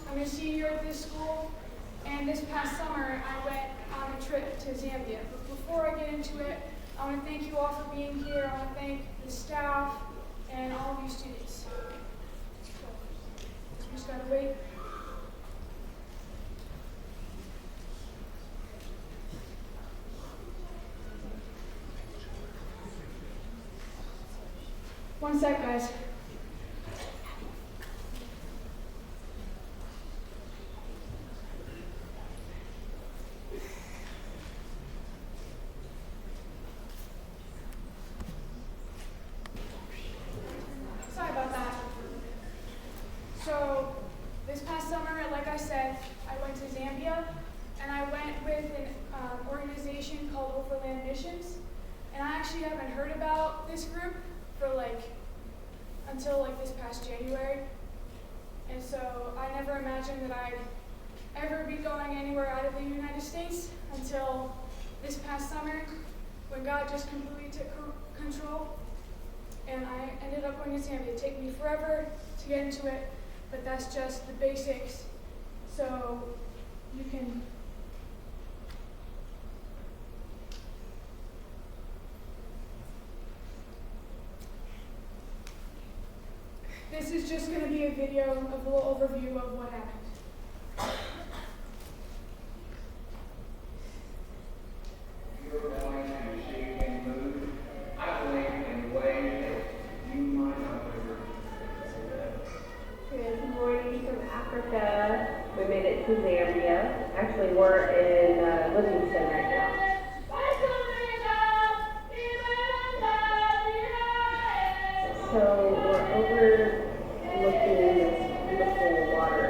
I'm a senior at this school, and this past summer I went on a trip to Zambia. But before I get into it, I want to thank you all for being here. I want to thank the staff and all of you students. So, just gotta wait. One sec, guys. Sorry about that. So, this past summer, like I said, I went to Zambia, and I went with an organization called Overland Missions. And I actually haven't heard about this group for until this past January. And so I never imagined that I'd ever be going anywhere out of the United States until this past summer, when God just completely took control. And I ended up going to Zambia. It took me forever to get into it, but that's just the basics. So you can This is just going to be a video of a little overview of what happened. You're going to see and move, I believe, in ways that you might not ever. Good morning from Africa. We made it to Zambia. Actually, we're in Livingston right now. So we're overlooking this beautiful water.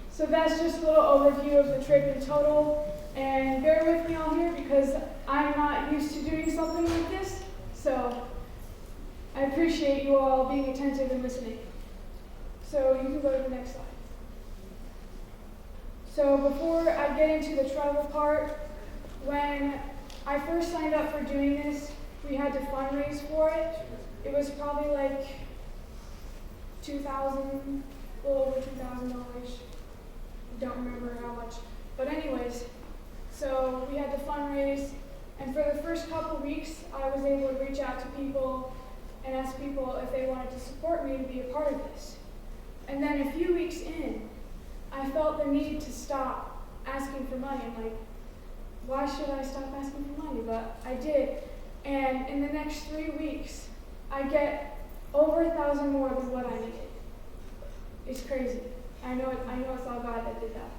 So that's just a little overview of the trip in total. And bear with me all here because I'm not used to doing something like this. So I appreciate you all being attentive and listening. So you can go to the next slide. So before I get into the travel part, when I first signed up for doing this, we had to fundraise for it. It was probably like $2,000, a little over $2,000. Don't remember how much, but anyways, so we had to fundraise, and for the first couple weeks I was able to reach out to people and ask people if they wanted to support me to be a part of this. And then a few weeks in, I felt the need to stop asking for money. I'm like, why should I stop asking for money? But I did, and in the next 3 weeks I get over 1,000 more than what I needed. It's crazy. I know it's all God that did that.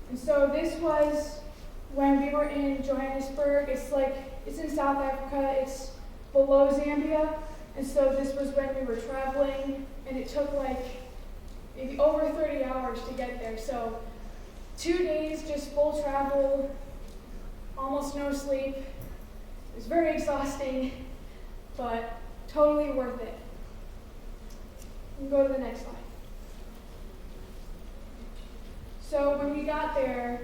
And so this was when we were in Johannesburg. It's in South Africa. It's below Zambia. And so this was when we were traveling, and it took maybe over 30 hours to get there. So 2 days, just full travel, almost no sleep. It was very exhausting, but totally worth it. You can go to the next slide. So when we got there,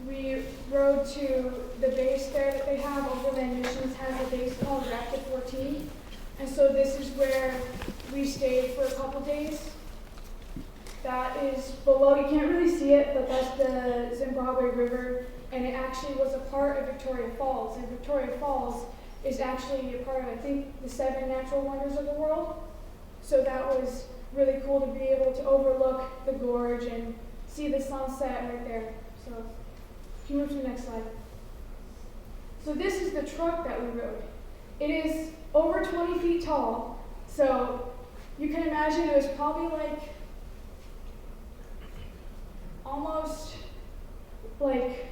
we rode to the base there that they have. Overland Missions has a base called Raptor 14. And so this is where we stayed for a couple days. That is below, you can't really see it, but that's the Zimbabwe River. And it actually was a part of Victoria Falls. And Victoria Falls is actually a part of, I think, the 7 natural wonders of the world. So that was really cool to be able to overlook the gorge and see the sunset right there. So, can you move to the next slide? So this is the truck that we rode. It is over 20 feet tall, so you can imagine it was probably like almost like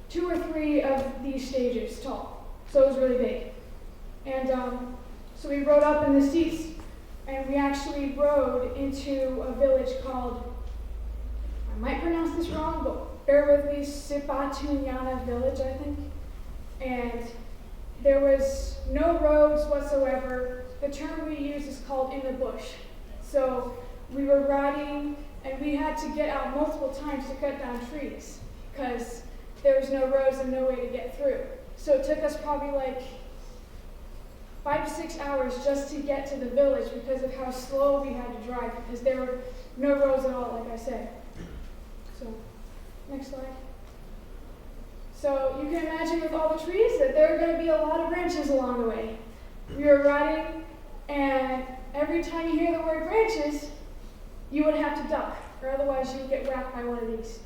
2 or 3 of these stages tall. So it was really big. And so we rode up in the seats, and we actually rode into a village called, I might pronounce this wrong, but bear with me, Sipatunyana village, I think. And there was no roads whatsoever. The term we use is called in the bush. So we were riding, and we had to get out multiple times to cut down trees because there was no roads and no way to get through. So it took us probably like 5 to 6 hours just to get to the village because of how slow we had to drive because there were no roads at all, like I said. So, next slide. So you can imagine with all the trees that there are going to be a lot of branches along the way. We were riding, and every time you hear the word branches, you would have to duck, or otherwise you would get whacked by one of these.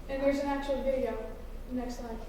And there's an actual video. Next slide.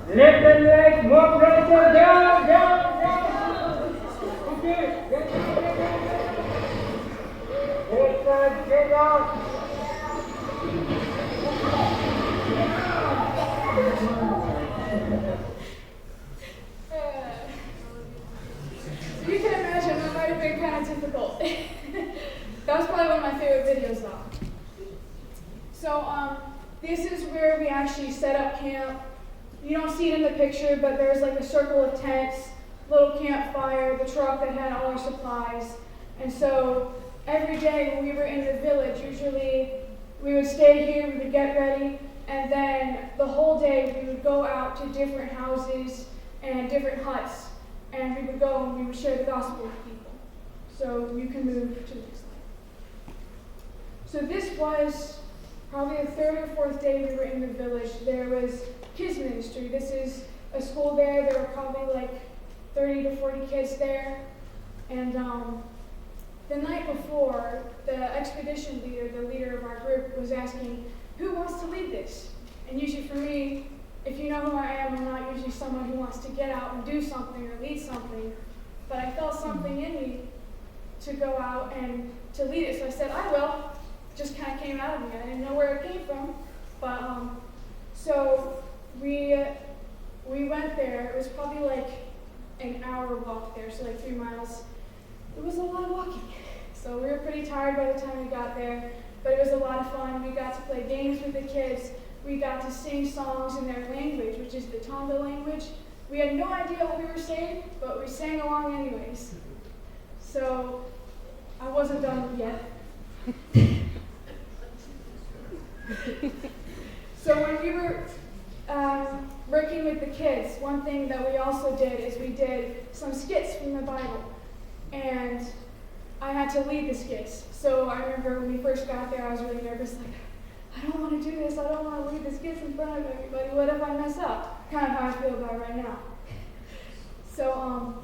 Lift the legs, more pressure, down, down, down. Okay, get side, get out. So you can imagine that might have been kind of difficult. That was probably one of my favorite videos though. So this is where we actually set up camp. You don't see it in the picture, but there's like a circle of tents, little campfire, the truck that had all our supplies. And so every day when we were in the village, usually we would stay here, we would get ready, and then the whole day we would go out to different houses and different huts, and we would go and we would share the gospel with people. So you can move to the next slide. So this was probably the 3rd or 4th day we were in the village. There was kids ministry. This is a school there. There were probably like 30 to 40 kids there. And the night before, the expedition leader, the leader of our group, was asking, who wants to lead this? And usually for me, if you know who I am, I'm not usually someone who wants to get out and do something or lead something. But I felt something in me to go out and to lead it. So I said, I will. Just kind of came out of me. I didn't know where it came from. But so we went there. It was probably like an hour walk there, so like 3 miles. It was a lot of walking. So we were pretty tired by the time we got there, but it was a lot of fun. We got to play games with the kids. We got to sing songs in their language, which is the Tonga language. We had no idea what we were saying, but we sang along anyways. So I wasn't done yet. So when we were working with the kids, one thing that we also did is we did some skits from the Bible. And I had to lead the skits. So I remember when we first got there, I was really nervous, like, I don't want to do this. I don't want to lead the skits in front of everybody. What if I mess up? Kind of how I feel about it right now. So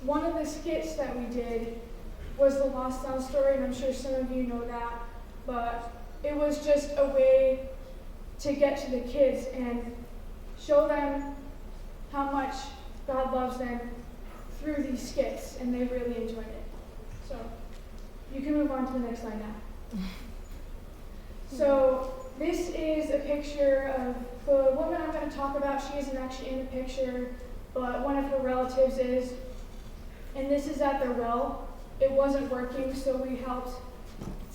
one of the skits that we did was the Lost Sound story, and I'm sure some of you know that. But it was just a way to get to the kids and show them how much God loves them through these skits, and they really enjoyed it. So you can move on to the next slide now. So this is a picture of the woman I'm going to talk about. She isn't actually in the picture, but one of her relatives is. And this is at their well. It wasn't working, so we helped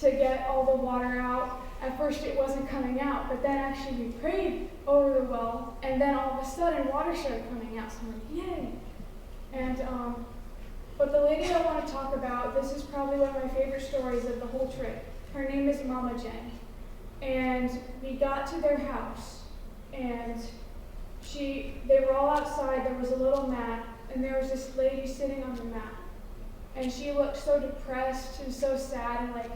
to get all the water out. At first it wasn't coming out, but then actually we prayed over the well, and then all of a sudden water started coming out. So I'm like, yay! And but the lady I want to talk about, this is probably one of my favorite stories of the whole trip. Her name is Mama Jen. And we got to their house, and they were all outside. There was a little mat, and there was this lady sitting on the mat. And she looked so depressed and so sad, and like,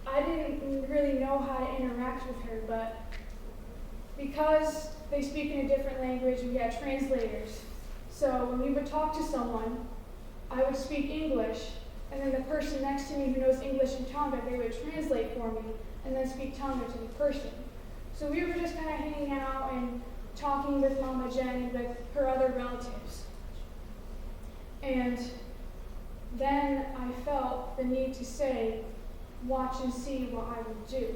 I didn't really know how to interact with her, but because they speak in a different language, we had translators. So when we would talk to someone, I would speak English, and then the person next to me who knows English and Tonga, they would translate for me, and then speak Tonga to the person. So we were just kind of hanging out and talking with Mama Jen and with her other relatives. And then I felt the need to say, watch and see what I would do.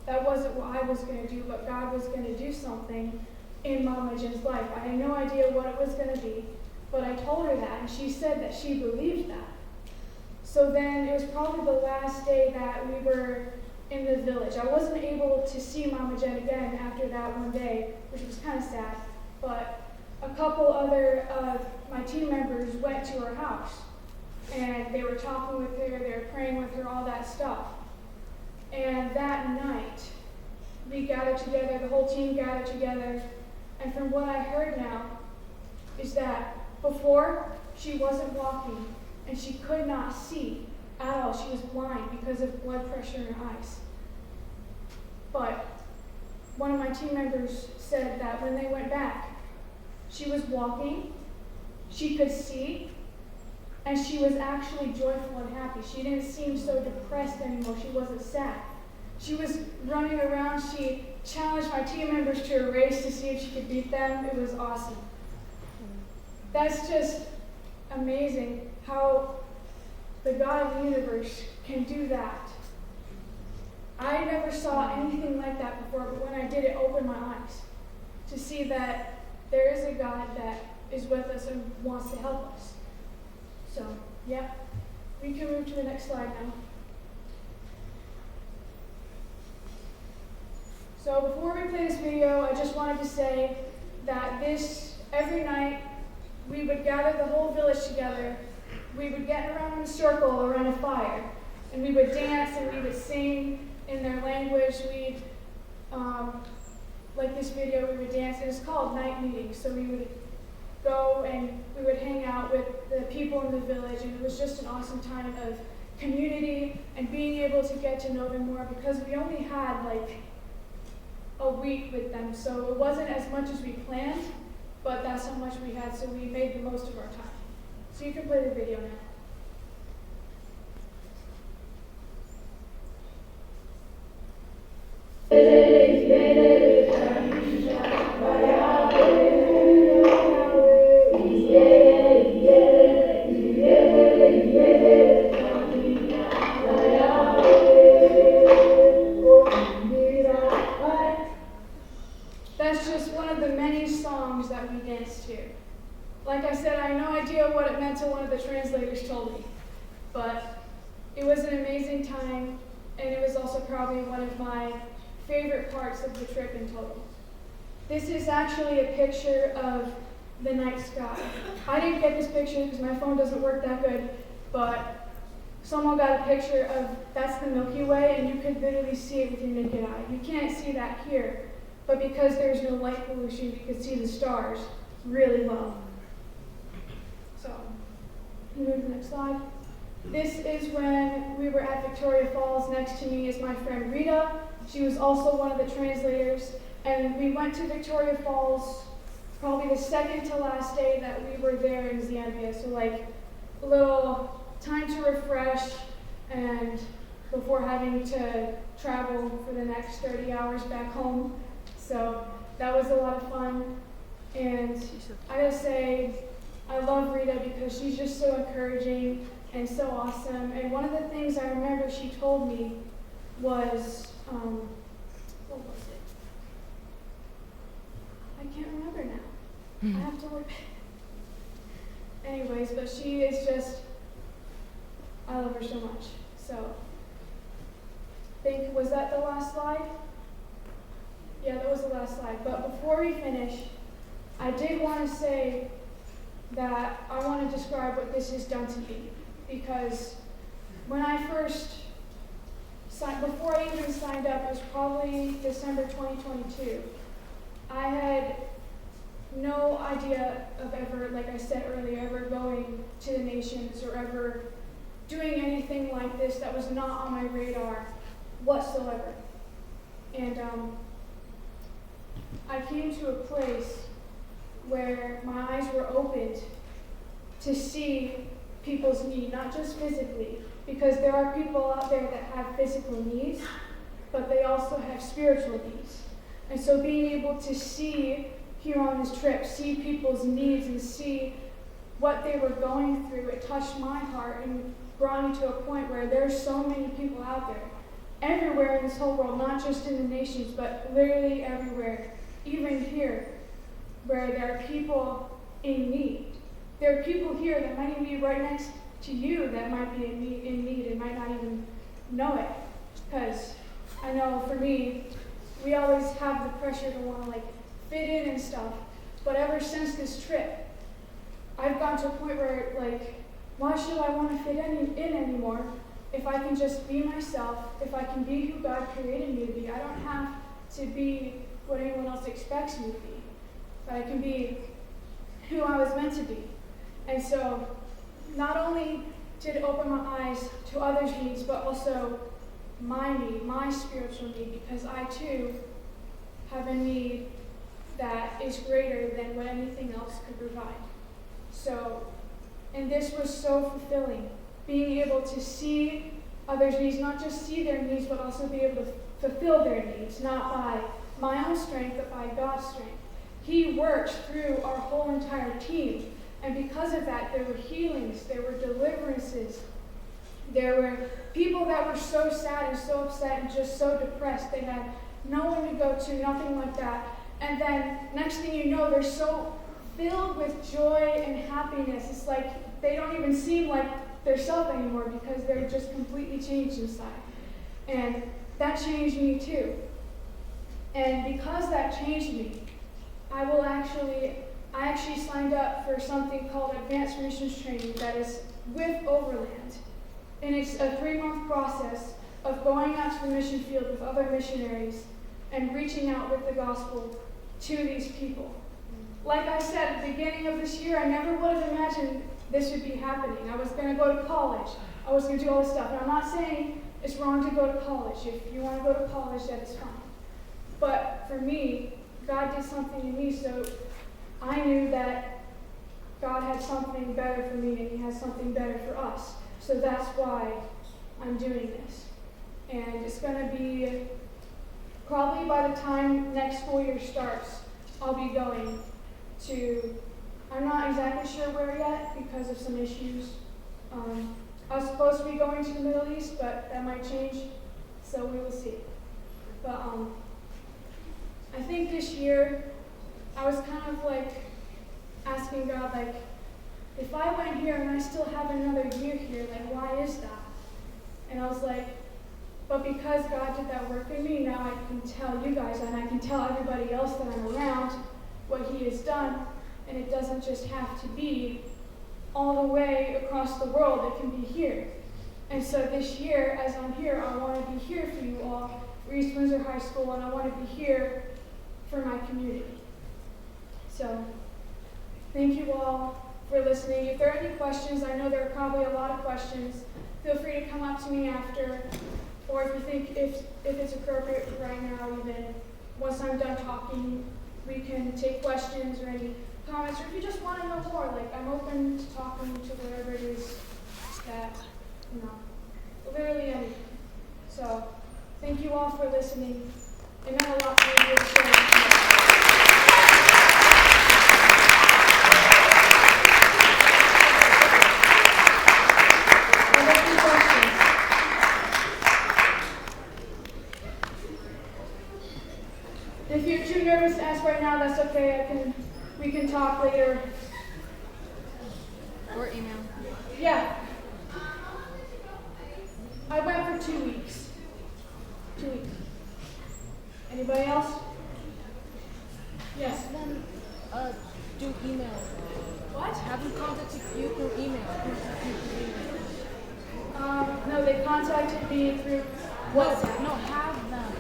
That wasn't what I was going to do, but God was going to do something in Mama Jen's life. I had no idea what it was going to be, but I told her that, and she said that she believed that. So then it was probably the last day that we were in the village. I wasn't able to see Mama Jen again after that one day, which was kind of sad, but a couple other of my team members went to her house, and they were talking with her, they were praying with her, all that stuff. And that night, we gathered together, the whole team gathered together, and from what I heard now is that before, she wasn't walking, and she could not see at all. She was blind because of blood pressure in her eyes. But one of my team members said that when they went back, she was walking, she could see, and she was actually joyful and happy. She didn't seem so depressed anymore. She wasn't sad. She was running around. She challenged my team members to a race to see if she could beat them. It was awesome. That's just amazing how the God of the universe can do that. I never saw anything like that before, but when I did, it opened my eyes to see that there is a God that is with us and wants to help us. So, yeah, we can move to the next slide now. So before we play this video, I just wanted to say that every night, we would gather the whole village together. We would get around in a circle around a fire, and we would dance and we would sing in their language. Like this video, we would dance. It was called night meetings. So we would go and we would hang out with the people in the village, and it was just an awesome time of community and being able to get to know them more, because we only had like a week with them, so it wasn't as much as we planned, but that's how much we had, so we made the most of our time. So you can play the video now. That's just one of the many songs that we danced to. Like I said, I had no idea what it meant till one of the translators told me. But it was an amazing time, and it was also probably one of my favorite parts of the trip in total. This is actually a picture of the night sky. I didn't get this picture because my phone doesn't work that good, but someone got a picture of, that's the Milky Way, and you could literally see it with your naked eye. You can't see that here, but because there's no light pollution, you can see the stars really well. So, can you move to the next slide? This is when we were at Victoria Falls. Next to me is my friend Rita. She was also one of the translators. And we went to Victoria Falls probably the second to last day that we were there in Zambia. So like a little time to refresh and before having to travel for the next 30 hours back home. So that was a lot of fun. And I gotta say, I love Rita because she's just so encouraging. and so awesome. And one of the things I remember she told me was, what was it? I can't remember now. I have to look. Anyways, but she is just, I love her so much. So, was that the last slide? Yeah, that was the last slide. But before we finish, I did want to say that I want to describe what this has done to me. Because when I first before I even signed up, it was probably December 2022, I had no idea of ever, like I said earlier, ever going to the nations or ever doing anything like this that was not on my radar whatsoever. And I came to a place where my eyes were opened to see people's need, not just physically, because there are people out there that have physical needs, but they also have spiritual needs. And so being able to see here on this trip, see people's needs and see what they were going through, it touched my heart and brought me to a point where there's so many people out there, everywhere in this whole world, not just in the nations, but literally everywhere, even here, where there are people in need. There are people here that might even be right next to you that might be in need and might not even know it. Because I know for me, we always have the pressure to want to fit in and stuff. But ever since this trip, I've gotten to a point where why should I want to fit in anymore if I can just be myself, if I can be who God created me to be? I don't have to be what anyone else expects me to be, but I can be who I was meant to be. And so not only did it open my eyes to others' needs, but also my need, my spiritual need, because I too have a need that is greater than what anything else could provide. So, and this was so fulfilling, being able to see others' needs, not just see their needs, but also be able to fulfill their needs, not by my own strength, but by God's strength. He works through our whole entire team. And because of that, there were healings, there were deliverances, there were people that were so sad and so upset and just so depressed. They had no one to go to, nothing like that. And then next thing you know, they're so filled with joy and happiness. It's like they don't even seem like their self anymore because they're just completely changed inside. And that changed me too. And because that changed me, I actually signed up for something called Advanced Missions Training that is with Overland. And it's a 3-month process of going out to the mission field with other missionaries and reaching out with the gospel to these people. Like I said at the beginning of this year, I never would have imagined this would be happening. I was going to go to college. I was going to do all this stuff. And I'm not saying it's wrong to go to college. If you want to go to college, that is fine. But for me, God did something in me, so I knew that God had something better for me, and He has something better for us. So that's why I'm doing this. And it's going to be probably by the time next school year starts, I'll be going to, I'm not exactly sure where yet because of some issues. I was supposed to be going to the Middle East, but that might change, so we will see. But I think this year, I was kind of asking God, if I went here and I still have another year here, why is that? And I was but because God did that work in me, now I can tell you guys and I can tell everybody else that I'm around what He has done, and it doesn't just have to be all the way across the world, it can be here. And so this year, as I'm here, I want to be here for you all, for East Windsor High School, and I want to be here for my community. So, thank you all for listening. If there are any questions, I know there are probably a lot of questions, feel free to come up to me after, or if you think if it's appropriate right now, even once I'm done talking, we can take questions or any comments, or if you just want to know more, I'm open to talking to whatever it is that, literally anything. So, thank you all for listening. It meant a lot for me to share. talk later. Or email. Yeah. I went for 2 weeks. 2 weeks. Anybody else? Yes. Then do email. What? Have them contact you through email. No, they contacted me through WhatsApp. No, have them.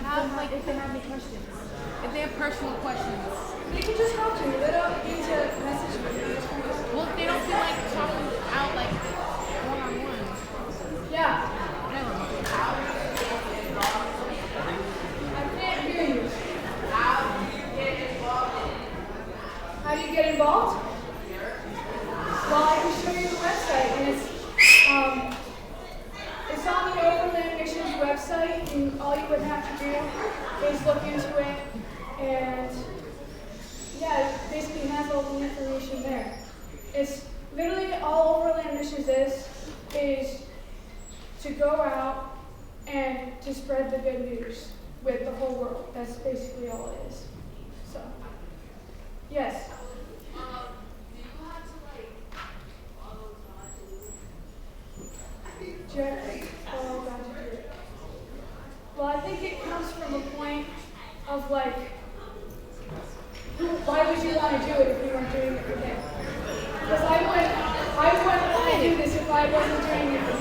Have like if they have any questions. If they have personal questions. They can just talk to me. They don't need to message me. Well, if they don't feel like talking out like one-on-one. Yeah. Never. I can't hear you. How do you get involved? Well, I can show you the website, and it's on the Overland Missions website, and all you would have to do is look into it, and yeah, it basically has all the information there. It's literally all Overland Missions is to go out and to spread the good news with the whole world. That's basically all it is. So, yes. Oh, God, to do it. Well, I think it comes from a point of like, why would you want to do it if you weren't doing it for them? Because I wouldn't want to do this if I wasn't doing it for